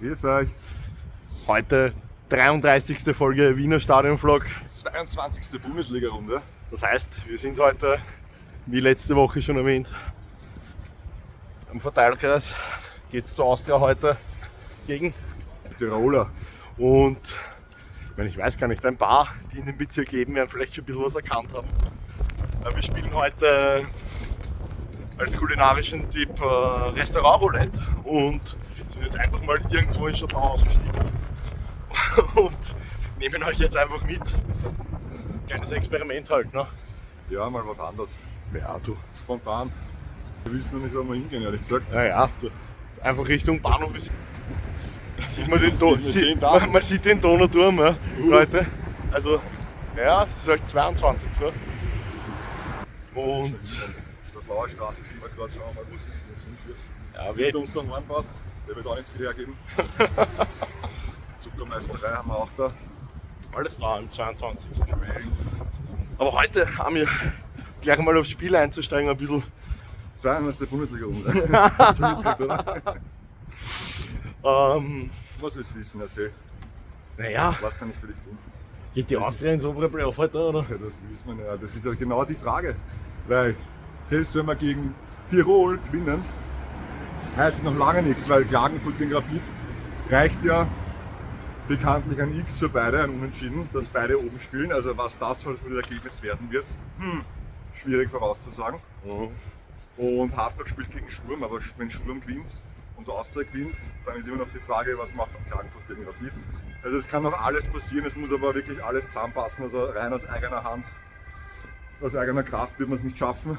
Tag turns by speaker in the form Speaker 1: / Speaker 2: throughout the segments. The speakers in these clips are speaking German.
Speaker 1: Grüß euch.
Speaker 2: Heute 33. Folge Wiener Stadionvlog.
Speaker 1: 22. Bundesliga-Runde.
Speaker 2: Das heißt, wir sind heute, wie letzte Woche schon erwähnt, am Verteilkreis. Geht es zur Austria heute gegen
Speaker 1: Tiroler.
Speaker 2: Und ich weiß gar nicht, ein paar, die in dem Bezirk leben, werden vielleicht schon ein bisschen was erkannt haben. Wir spielen heute als kulinarischen Tipp Restaurant Roulette und sind jetzt einfach mal irgendwo in Stadtlau ausgestiegen und nehmen euch jetzt einfach mit. Kleines Experiment halt, ne?
Speaker 1: Ja, mal was anderes.
Speaker 2: Ja, du.
Speaker 1: Spontan. Wir wissen noch nicht, wo wir hingehen, ehrlich gesagt.
Speaker 2: Ja, so einfach Richtung Bahnhof. Sieht man, man sieht den Donauturm, ja, Leute. Also, ja, es ist halt 22, so. Und
Speaker 1: Stadtlauer Straße sind wir gerade, schauen wir mal, wo es hinführt.
Speaker 2: ja,
Speaker 1: Mit uns der Hornbach, der wird auch nicht viel hergeben. Zuckermeisterei haben wir auch da.
Speaker 2: alles da am 22. Aber heute haben wir gleich mal aufs Spiel einzusteigen, ein bisschen.
Speaker 1: 22. Bundesliga-Runde. Schon mitgekriegt, oder? Was willst du wissen? Erzähl.
Speaker 2: Naja,
Speaker 1: Was kann ich für dich tun?
Speaker 2: geht die Austria ins obere Playoff heute, oder?
Speaker 1: Ja, das wissen wir ja. Das ist ja genau die Frage. Weil selbst wenn wir gegen Tirol gewinnen, heißt es noch lange nichts, weil Klagenfurt gegen Rapid reicht ja bekanntlich ein X für beide, ein Unentschieden, dass beide oben spielen. Also was das für ein Ergebnis werden wird, schwierig vorauszusagen. Und Hartberg spielt gegen Sturm, aber wenn Sturm gewinnt und Austria gewinnt, dann ist immer noch die Frage, was macht Klagenfurt gegen Rapid. Also es kann noch alles passieren, es muss aber wirklich alles zusammenpassen, also rein aus eigener Hand, aus eigener Kraft wird man es nicht schaffen.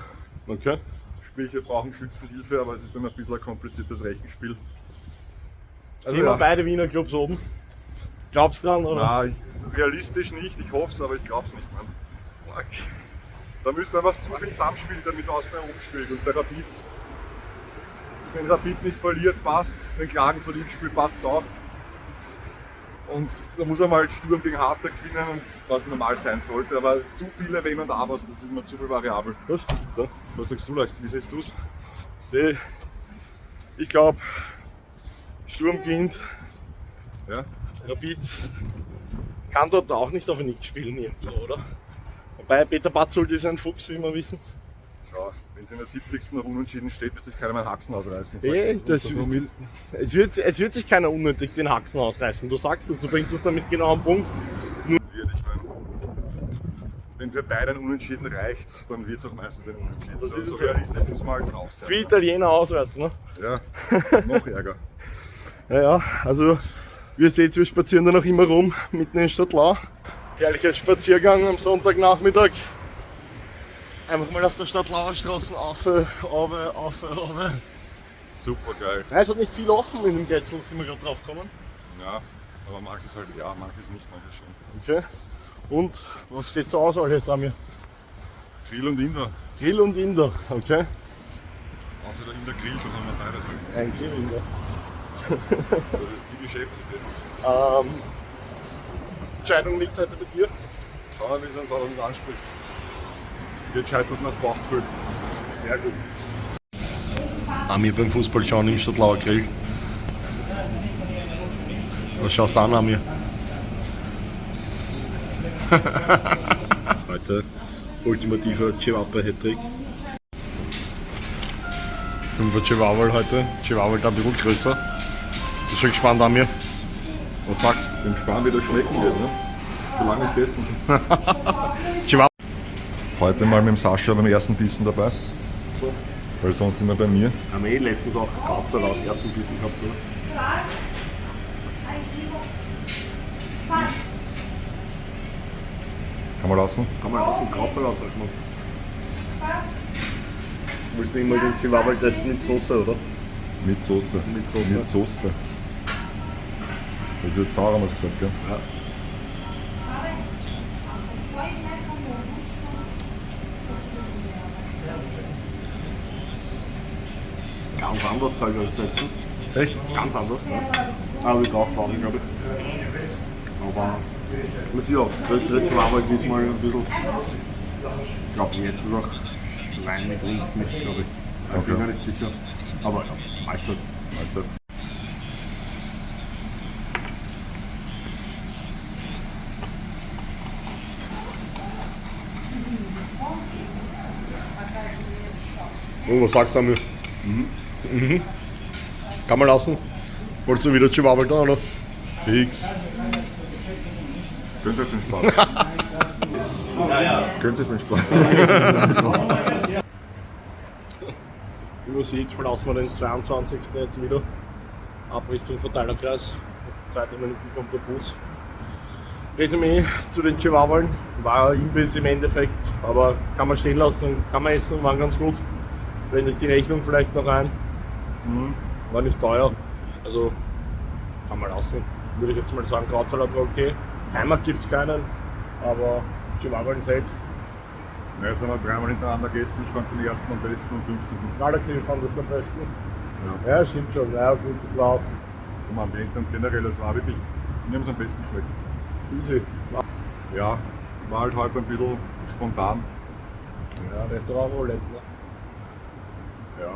Speaker 2: Okay.
Speaker 1: Sprich, wir brauchen Schützenhilfe, aber es ist dann ein bisschen ein kompliziertes Rechenspiel. Also
Speaker 2: Sehen wir beide Wiener Clubs oben? Glaubst du dran, oder?
Speaker 1: Realistisch nicht, ich hoffe es, aber ich glaube es nicht, Mann. Da müsste einfach zu viel zusammenspielen, damit Austria oben spielt. Und bei Rapid, wenn Rapid nicht verliert, passt, wenn Klagenfurt nicht spielt, passt es auch. Und da muss er mal Sturm gegen Hartberg gewinnen, und was normal sein sollte. Aber zu viele Wenn und Abers, das ist mir zu viel variabel.
Speaker 2: Das stimmt, ja.
Speaker 1: Was sagst du leicht? Wie siehst du es?
Speaker 2: Ich glaube, Sturm gewinnt.
Speaker 1: Ja?
Speaker 2: Rapid kann dort auch nicht auf Nick spielen, irgendwo, oder? Wobei Peter Batzold ist ein Fuchs, wie wir wissen.
Speaker 1: Schau, wenn es in der 70. noch unentschieden steht, wird sich keiner mehr Haxen ausreißen.
Speaker 2: Es wird sich keiner unnötig den Haxen ausreißen. Du sagst es, du bringst es damit genau am Punkt.
Speaker 1: Wenn für beide ein Unentschieden reicht, dann wird es auch meistens ein Unentschieden.
Speaker 2: Das ist
Speaker 1: so
Speaker 2: es
Speaker 1: realistisch muss man halt auch sein.
Speaker 2: Für Italiener auswärts, ne?
Speaker 1: Ja, noch ärger.
Speaker 2: Ja, also wir seht, wir spazieren da noch immer rum, mitten in Stadtlau. Herrlicher Spaziergang am Sonntagnachmittag. Einfach mal auf der Stadtlauer Straße auf.
Speaker 1: Super geil.
Speaker 2: Nein, es hat nicht viel offen in dem Gätzl, sind wir gerade drauf gekommen.
Speaker 1: Ja, aber manches halt ja, manches nicht, manches schon.
Speaker 2: Okay. Und was steht zur Auswahl jetzt an mir?
Speaker 1: Grill und Inder.
Speaker 2: Grill und Inder, okay.
Speaker 1: Außer der Inder grillt, dann haben wir beides.
Speaker 2: Ein Grill Inder.
Speaker 1: Das ist die Geschäftsidee.
Speaker 2: Entscheidung liegt heute bei dir.
Speaker 1: Schauen wir, wie es uns anspricht. Wir entscheiden das nach Bauchgefühl.
Speaker 2: Sehr gut. Ami beim Fußball schauen im Stadtlauer Grill. Was schaust du an, Ami? Heute ultimativer Chihuahua-Hattrick. 5er Chihuahua heute. Chihuahua da ein bisschen größer. Bist schon gespannt, Ami? Was sagst du?
Speaker 1: Bin gespannt, wie das schmecken wird, ne? Schon lange nicht gegessen.
Speaker 2: Chihuahua.
Speaker 1: Heute mal mit dem Sascha beim ersten Bissen dabei.
Speaker 2: So.
Speaker 1: Weil sonst immer bei mir.
Speaker 2: Haben wir letztens auch Krautsalat ersten Bissen gehabt, oder?
Speaker 1: Kann man lassen?
Speaker 2: Kann man auch einen Krautsalat machen. Willst du immer den Chihuahua testen mit Soße, oder?
Speaker 1: Mit Soße.
Speaker 2: Mit Soße.
Speaker 1: Mit Soße. Das wird sauer, haben wir gesagt, gell?
Speaker 2: Ja. Ganz anders halt als letztens.
Speaker 1: Echt?
Speaker 2: Ganz anders, ne? Aber wir brauchen auch nicht, glaube ich. Aber man sieht auch, größere Chihuahua diesmal ein bisschen. Ich glaube, jetzt ist auch Wein mit uns nicht, glaube ich. Ich bin mir nicht sicher. Aber ja, Mahlzeit. Oh, was sagst du, Amir? Kann man lassen? Wolltest du wieder Chihuahua da, oder? Fix.
Speaker 1: Könnte den Spaß. Könnte den Spaß.
Speaker 2: Wie man sieht, verlassen wir den 22. jetzt wieder. Abrichtung Verteilerkreis. 2 Minuten kommt der Bus. Resümee zu den Chihuahuas. War ein Imbiss im Endeffekt, aber kann man stehen lassen, kann man essen, waren ganz gut. Blende ich die Rechnung vielleicht noch ein. War nicht teuer, also kann man lassen. Würde ich jetzt mal sagen, Krautsalat war okay. Heimat gibt es keinen, aber Chihuahuas selbst.
Speaker 1: Ja, jetzt haben wir 3-mal hintereinander gegessen. Ich fand den ersten am besten und 15.
Speaker 2: Galaxy fand das am besten.
Speaker 1: Ja.
Speaker 2: Ja, stimmt schon. Ja, gut, das war auch
Speaker 1: Vom Ambiente und generell, es war wirklich, mir hat es am besten geschmeckt.
Speaker 2: easy.
Speaker 1: Ja, war halt heute ein bisschen spontan.
Speaker 2: Ja, Restaurant Roulette, ne?
Speaker 1: Ja.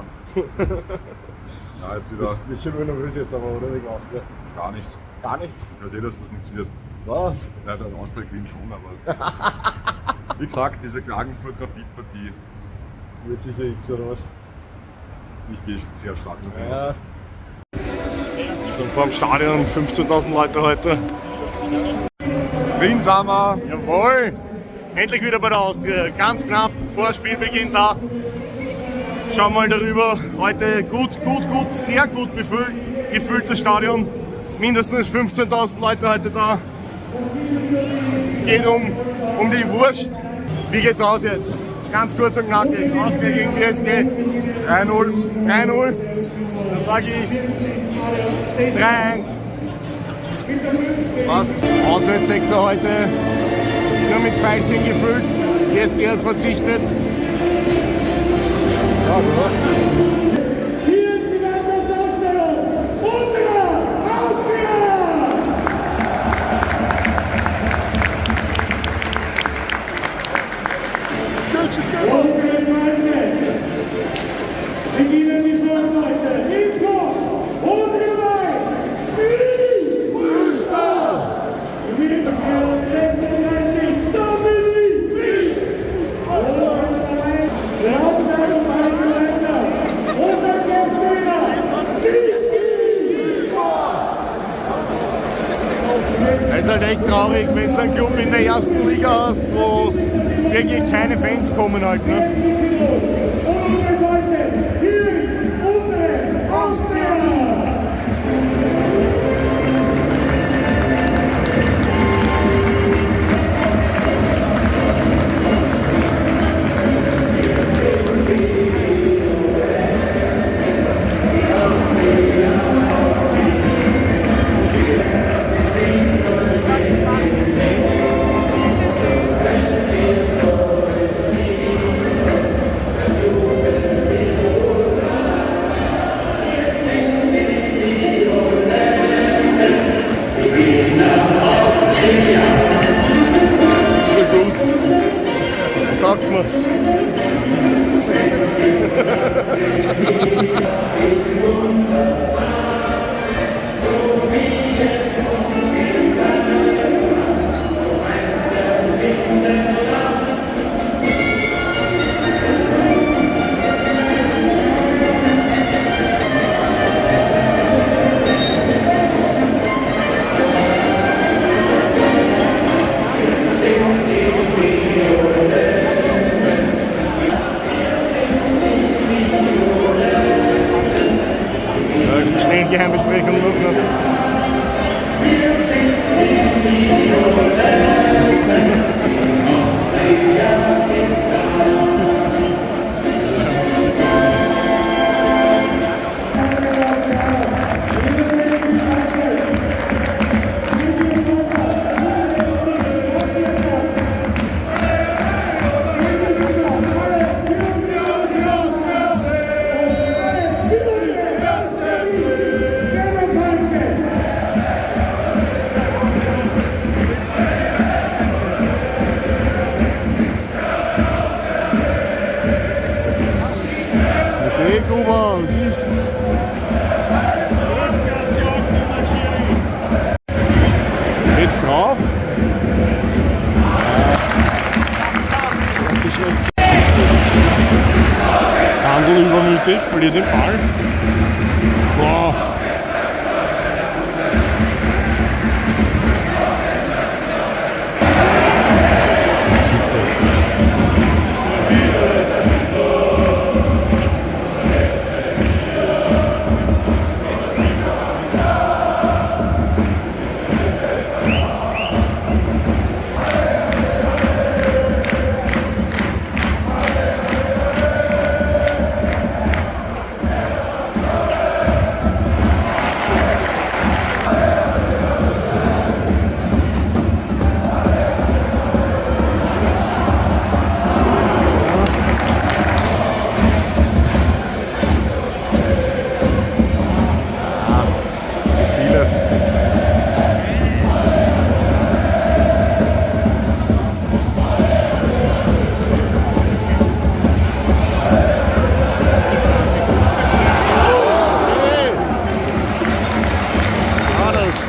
Speaker 1: Ja, jetzt wieder
Speaker 2: Bist schon nervös jetzt aber, oder? Wegen Austria?
Speaker 1: gar nicht.
Speaker 2: Gar nicht?
Speaker 1: Ich weiß eh, dass das nichts wird.
Speaker 2: Was?
Speaker 1: Ja, der Austria gewinnt schon, aber wie gesagt, diese Klagenfurt-Rapid-Partie,
Speaker 2: Wird sicher X oder was?
Speaker 1: ich gehe sehr stark davon
Speaker 2: Ja.
Speaker 1: aus.
Speaker 2: Schon vor dem Stadion 15.000 Leute heute.
Speaker 1: Winsamer!
Speaker 2: Jawohl! Endlich wieder bei der Austria. Ganz knapp vor Spielbeginn da. Schauen wir mal darüber. Heute gut, sehr gut gefülltes Stadion. Mindestens 15.000 Leute heute da. Es geht um die Wurst. Wie geht's aus jetzt? Ganz kurz und knackig. Austria gegen PSG.
Speaker 1: 3-0.
Speaker 2: 3-0. Dann sage ich 3-1.
Speaker 1: Passt.
Speaker 2: Auswärtssektor heute nur mit Pfeilchen gefüllt. PSG hat verzichtet.
Speaker 1: Ja, oder?
Speaker 3: Hier ist die Mannschaftsaufstellung unserer Austria! Unsere Feinde beginnen die Vorbereitung. Im Tor, Rot-Weiß, Fußball! Mit der 36 Dominik der Aufstellungsleiter, unser Cheftrainer,
Speaker 2: Es ist halt echt traurig, wenn du einen Club in der ersten Liga hast, wo wirklich keine Fans kommen halt. Ne?
Speaker 3: unsere Seite, hier ist unsere Austria!
Speaker 2: Taugt mir. Schnell Geheimbesprechung noch. Okay, Gruber, was ist? Jetzt drauf. Handel mutig, verliert den Ball. Boah.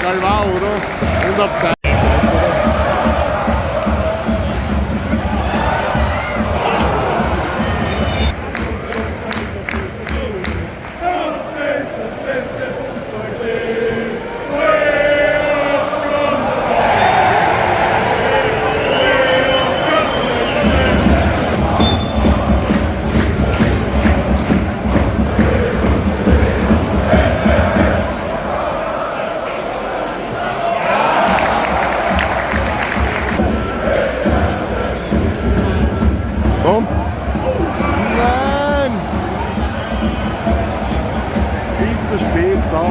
Speaker 2: Galvao, oder? Und Abseits. Komm. Nein! Viel zu spät da.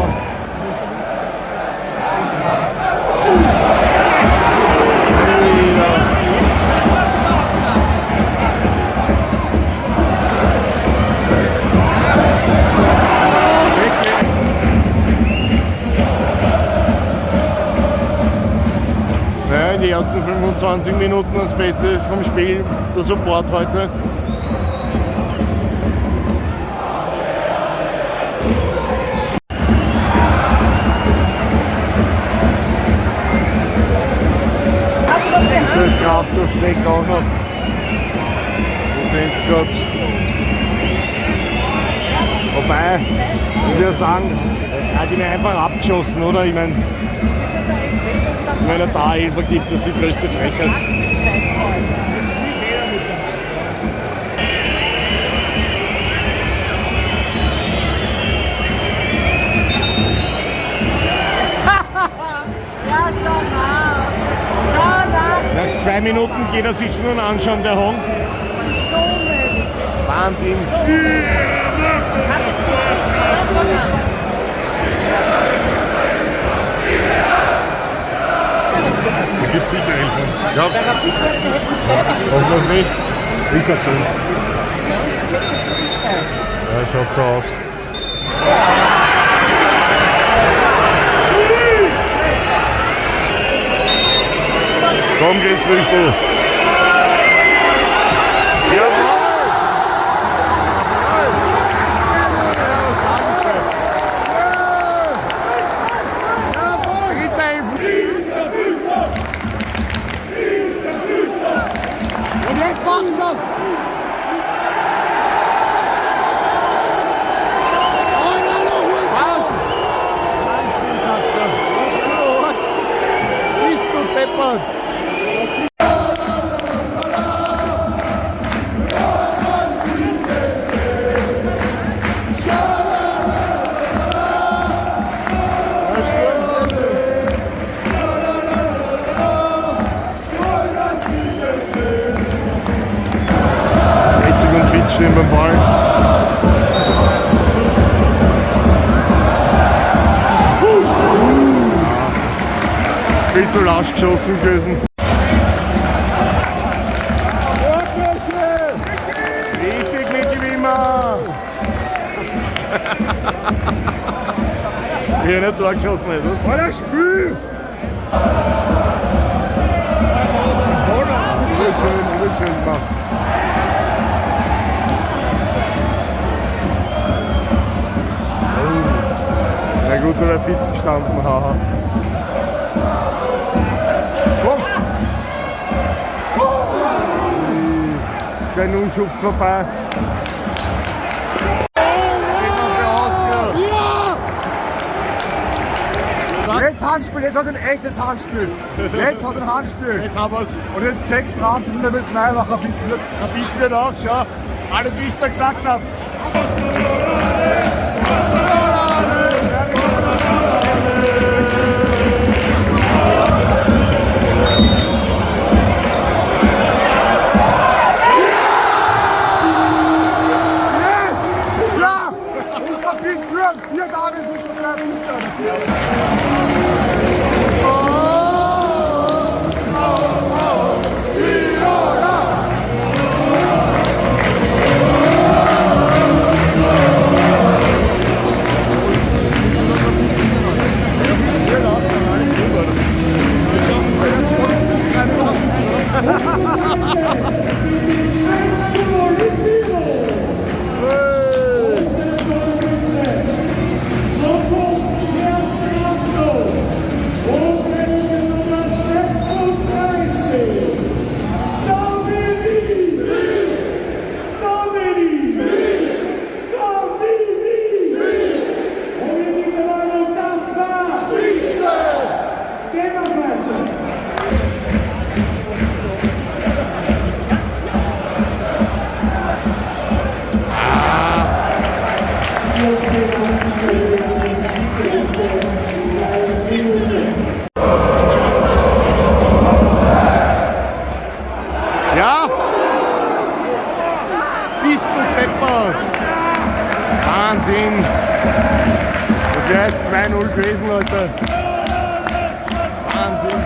Speaker 2: Ja, die ersten 25 Minuten das Beste vom Spiel, der Support heute. So ist Kraft, das steckt auch noch. Wir sehen es gerade. Wobei, muss ich ja sagen, er hat ihn einfach abgeschossen, oder? Ich meine, wenn er da Elfer gibt, das ist die größte Frechheit. Nach 2 Minuten geht er sich nur anschauen, der Honk. Wahnsinn. Da gibt es sicher Elfer. Glaubst du? Hoffen wir es nicht? Ich glaube schon. Ja, schaut so aus. Komm, geht's richtig. Stehen beim Ball. Viel zu lasch geschossen gewesen. Richtig, Micky Wimmer! Wie er nicht durchgeschossen hat, oder?
Speaker 1: Alter, Spiel!
Speaker 2: Wird schön gemacht. Na gut, da wäre Fitz gestanden, haha.
Speaker 1: Komm!
Speaker 2: Der Nun schupft vorbei.
Speaker 1: Handspiel, jetzt hat er ein echtes Handspiel. Jetzt hat er ein Handspiel.
Speaker 2: Jetzt haben wir es.
Speaker 1: Und jetzt checkt Strafs und wir müssen einfach Rapid wird.
Speaker 2: Rapid wird auch, schau. Alles, wie ich da gesagt habe.
Speaker 1: Ja! Und Rapid führt. Hier, David, muss man bleiben.
Speaker 2: Ja? Bist du deppert? Wahnsinn! Das wäre jetzt 2-0 gewesen, Leute. Wahnsinn!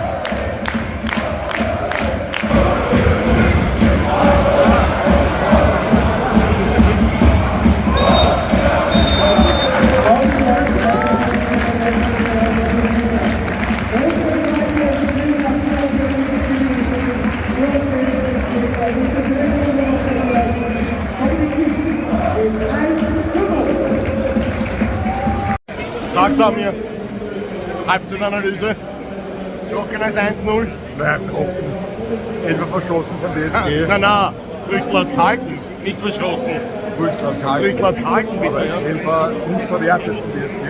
Speaker 2: Sag's an mir. Halbzeitanalyse. Trockenes 1-0.
Speaker 1: Nein, trocken. Elfer verschossen von DSG.
Speaker 2: Nein, Früchtler halten, nicht verschossen.
Speaker 1: Früchtland kalt.
Speaker 2: Früchtler halten bitte.
Speaker 1: Aber
Speaker 2: Ja.
Speaker 1: Elfer nicht verwertet von DSG.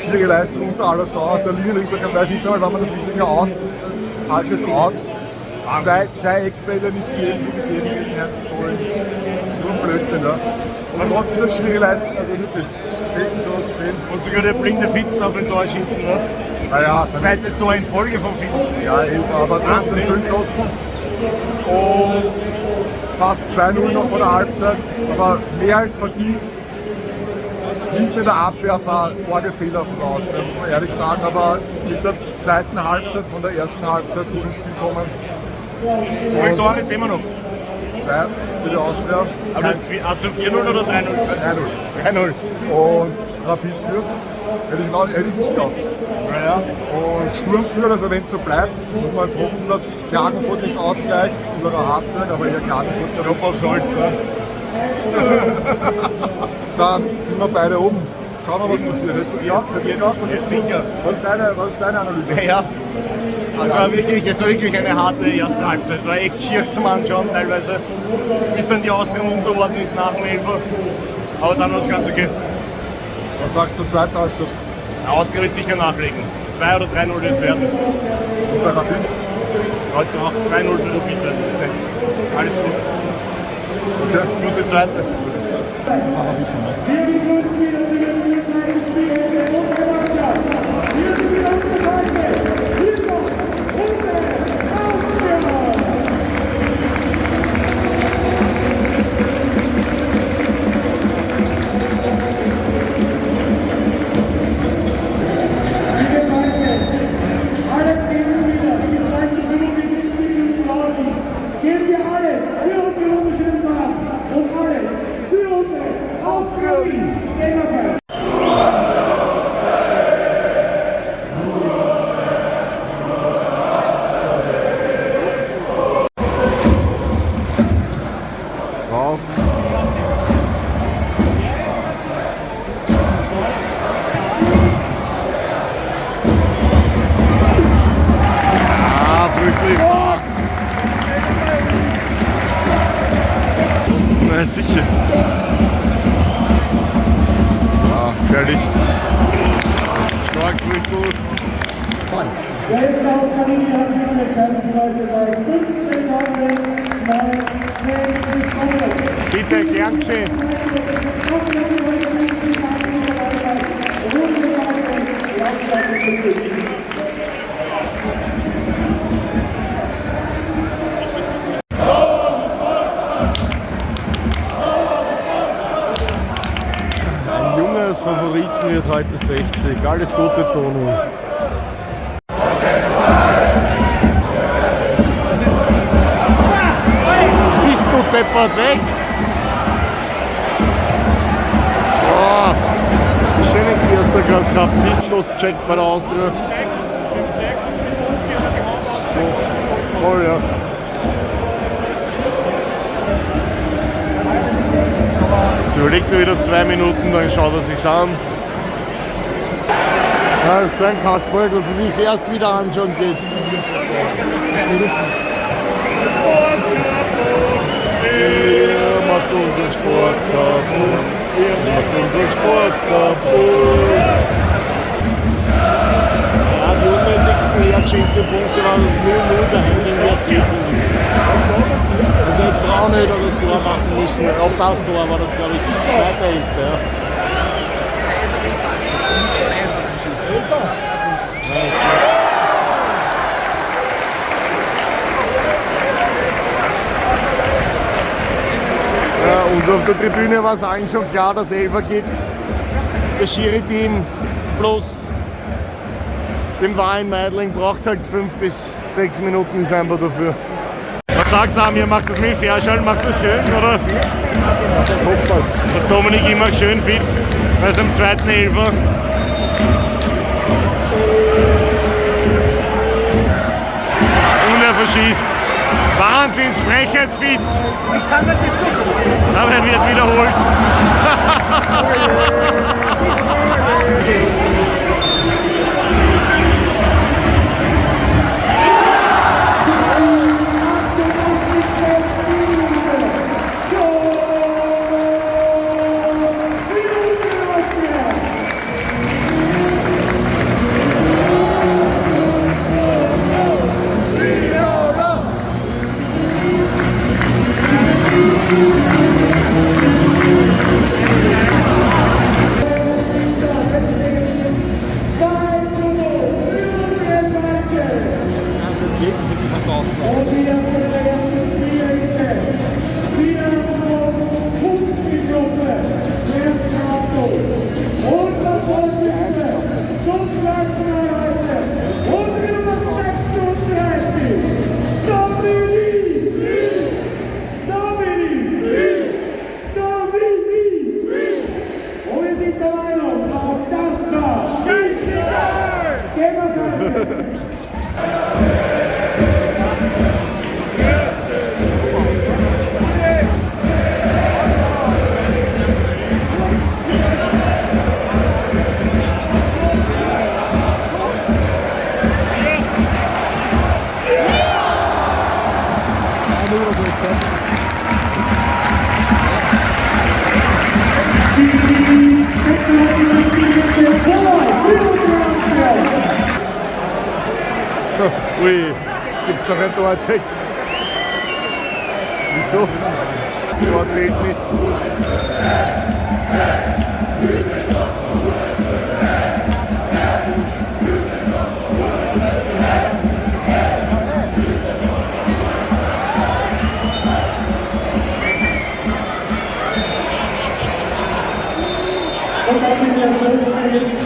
Speaker 1: Schwierige Leistung unter aller Sau. Der Linienrichter weiß nicht einmal, wann man das richtige Out, falsches Out. Zwei Eckbälle nicht geben, die gegeben werden sollen. Nur Blödsinn, ja. Und trotzdem eine schwierige Leistung. Also wirklich, selten sowas gesehen.
Speaker 2: Und sogar der blinde Fitzen auf den Tor schießen. Ne?
Speaker 1: Naja,
Speaker 2: Zweites Tor in Folge vom Fitzen.
Speaker 1: ja, aber trotzdem schön geschossen. Und fast 2-0 noch vor der Halbzeit, aber mehr als verdient. Hinten in der Abwehr war arge Fehler voraus, muss man ehrlich sagen, aber mit der zweiten Halbzeit von der ersten Halbzeit gut ins Spiel kommen.
Speaker 2: Wie viele Tore sehen wir noch?
Speaker 1: 2 für die Austria,
Speaker 2: Aber das ist 4-0 oder 3-0?
Speaker 1: 3-0.
Speaker 2: 3-0.
Speaker 1: Und Rapid führt, hätte ich nicht geglaubt.
Speaker 2: Ja.
Speaker 1: Und Sturm führt, also wenn es so bleibt, muss man jetzt hoffen, dass Klagenfurt nicht ausgleicht oder Hartberg, aber eher Klagenfurt.
Speaker 2: Kopf aufs Holz. Ne?
Speaker 1: Dann sind wir beide oben. Schauen wir, was passiert.
Speaker 2: Jetzt sicher.
Speaker 1: Was ist deine Analyse?
Speaker 2: Ja. Also wirklich eine harte erste Halbzeit. War echt schier zum Anschauen teilweise. Bis dann die Austria unter worden ist nach dem Elfer. Aber dann war es ganz okay.
Speaker 1: Was sagst du zur zweiten Halbzeit?
Speaker 2: Der Austria wird sicher nachlegen. 2 oder 3-0 jetzt werden.
Speaker 1: Und bei Rapid?
Speaker 2: Heute auch 2-0 für Rapid werden. Das ist alles gut.
Speaker 1: Okay.
Speaker 2: Gute zweite.
Speaker 3: Wir begrüßen die das zweite Spiel der unserer Mannschaft. Hier sind wir auf der Seite. Hier kommt unsere Austria. Alles geben wir wieder. Die zweiten 45 Minuten laufen. Geben wir alles für unsere wunderschönen Farben und alles für unsere Austria Wien. Gamerfeld.
Speaker 2: Drauf. Wirklich. Na sicher. Ja, gefährlich. Stark, Früchtel.
Speaker 3: Der FC aus Namibia hat sich mit ganzen heute bei 15.000 neuen Fans gesprochen.
Speaker 2: Bitte, gern geschehen. Ein junges Favoriten wird heute 60. Alles Gute, Toni. Bist du deppert weg? Oh, schöne Gierser gerade gehabt. Misslos-Check bei der Austria. So, voll, ja. Jetzt überlegt er wieder 2 Minuten, dann schaut er sich's an. Ja, das ist ein Kasperl, dass er sich's erst wieder anschauen geht. Ihr macht unseren Sport kaputt. Ihr macht unseren Sport kaputt. Ja, die unnötigsten hergeschenkten Punkte waren das 0-0 daheim gegen WRC. Also nicht Braun hätte das Tor machen müssen. Auf das Tor war das, glaube ich, die zweite Hälfte. Ja. Ja, und auf der Tribüne war es allen schon klar, dass es Elfer gibt. Das Schiri-Team plus dem Wein Meidling braucht halt 5 bis 6 Minuten scheinbar dafür. Was sagst du, Amir, macht das mit Fairschall, macht das schön, oder? Der Dominik immer schön fit, bei seinem zweiten Elfer. Und er verschießt. Wahnsinnsfrechheit, Fitz. Aber er wird wiederholt. Ui, jetzt gibt es noch ein Torcheck. Wieso? Das Tor zählt nicht.
Speaker 3: Und das ist der Schluss für jetzt.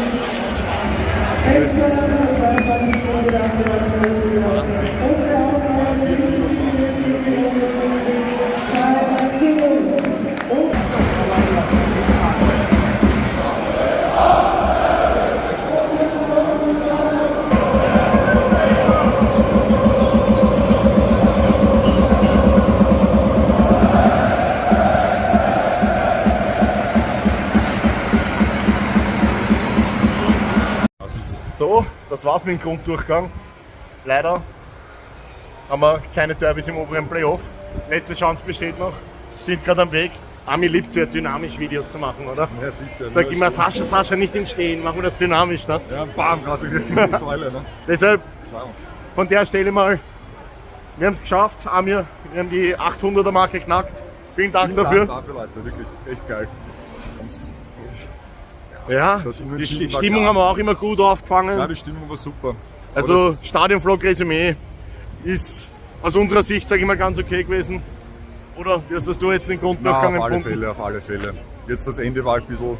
Speaker 2: So, das war's mit dem Grunddurchgang. Leider haben wir keine Derbys im oberen Playoff. Letzte Chance besteht noch, sind gerade am Weg. Ami liebt es ja, dynamisch Videos zu machen, oder?
Speaker 1: Ja, sicher.
Speaker 2: Sagt
Speaker 1: Ja,
Speaker 2: immer,
Speaker 1: stimmt.
Speaker 2: Sascha, nicht im Stehen, machen wir das dynamisch. Ne?
Speaker 1: Ja, bam, raus in die Säule. Ne?
Speaker 2: Deshalb
Speaker 1: Schau.
Speaker 2: von der Stelle mal, wir haben es geschafft, Amir, wir haben die 800er Marke geknackt. Vielen Dank
Speaker 1: Vielen
Speaker 2: dafür.
Speaker 1: Dank dafür, Leute, wirklich echt geil. Und,
Speaker 2: Ja,
Speaker 1: Das
Speaker 2: die
Speaker 1: Unentschieden war
Speaker 2: Stimmung
Speaker 1: klar.
Speaker 2: haben wir auch immer gut aufgefangen.
Speaker 1: ja, die Stimmung war super.
Speaker 2: Also
Speaker 1: Aber das,
Speaker 2: Stadionvlog-Resümee ist aus unserer Sicht, sage ich mal, ganz okay gewesen. Oder wie hast das du jetzt den
Speaker 1: na,
Speaker 2: Grunddurchgang
Speaker 1: auf alle
Speaker 2: empfunden?
Speaker 1: Fälle, auf alle Fälle. Jetzt das Ende war ein bisschen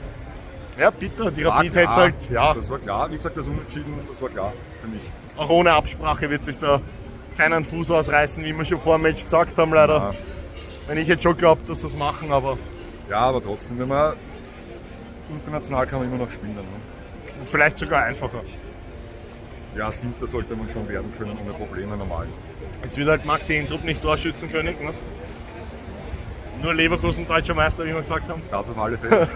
Speaker 2: Ja, bitter, die
Speaker 1: war
Speaker 2: Rapid hätte
Speaker 1: klar.
Speaker 2: halt, ja,
Speaker 1: Das war klar. Wie gesagt, das Unentschieden, das war klar für mich.
Speaker 2: auch ohne Absprache wird sich da keinen Fuß ausreißen, wie wir schon vor dem Match gesagt haben, leider.
Speaker 1: Ja.
Speaker 2: Wenn ich jetzt schon glaube, dass sie das machen, aber
Speaker 1: Ja, aber trotzdem, wenn man international kann man immer noch spielen. Ne?
Speaker 2: vielleicht sogar einfacher.
Speaker 1: Ja, Siebter sollte man schon werden können, ohne Probleme normal.
Speaker 2: Jetzt wird halt Maxi Entrup nicht Torschützenkönig. Ne? Nur Leverkusen deutscher Meister, wie wir gesagt haben.
Speaker 1: Das auf alle Fälle.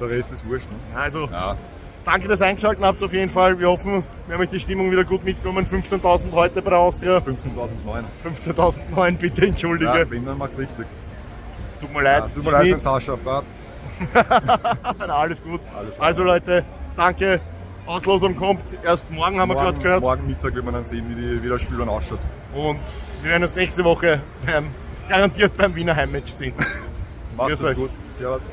Speaker 1: Der Rest ist wurscht. Ne?
Speaker 2: Also,
Speaker 1: Ja,
Speaker 2: danke, dass ihr eingeschaltet habt auf jeden Fall. Wir hoffen, wir haben euch die Stimmung wieder gut mitgenommen. 15.000 heute bei der Austria.
Speaker 1: 15.009.
Speaker 2: 15.009, bitte entschuldige.
Speaker 1: Ja, wenn, dann mach's richtig.
Speaker 2: Es tut mir leid.
Speaker 1: Ja, tut mir leid für den
Speaker 2: Schnitt.
Speaker 1: Sascha. Ja,
Speaker 2: Na, alles gut.
Speaker 1: Alles gut.
Speaker 2: Also Leute, danke. Auslosung kommt erst morgen, haben wir gerade gehört.
Speaker 1: morgen Mittag wird man dann sehen, wie das Spiel dann ausschaut.
Speaker 2: Und wir werden uns nächste Woche garantiert beim Wiener Heimmatch sehen.
Speaker 1: Macht
Speaker 2: Grüß
Speaker 1: es
Speaker 2: euch.
Speaker 1: gut. Servus.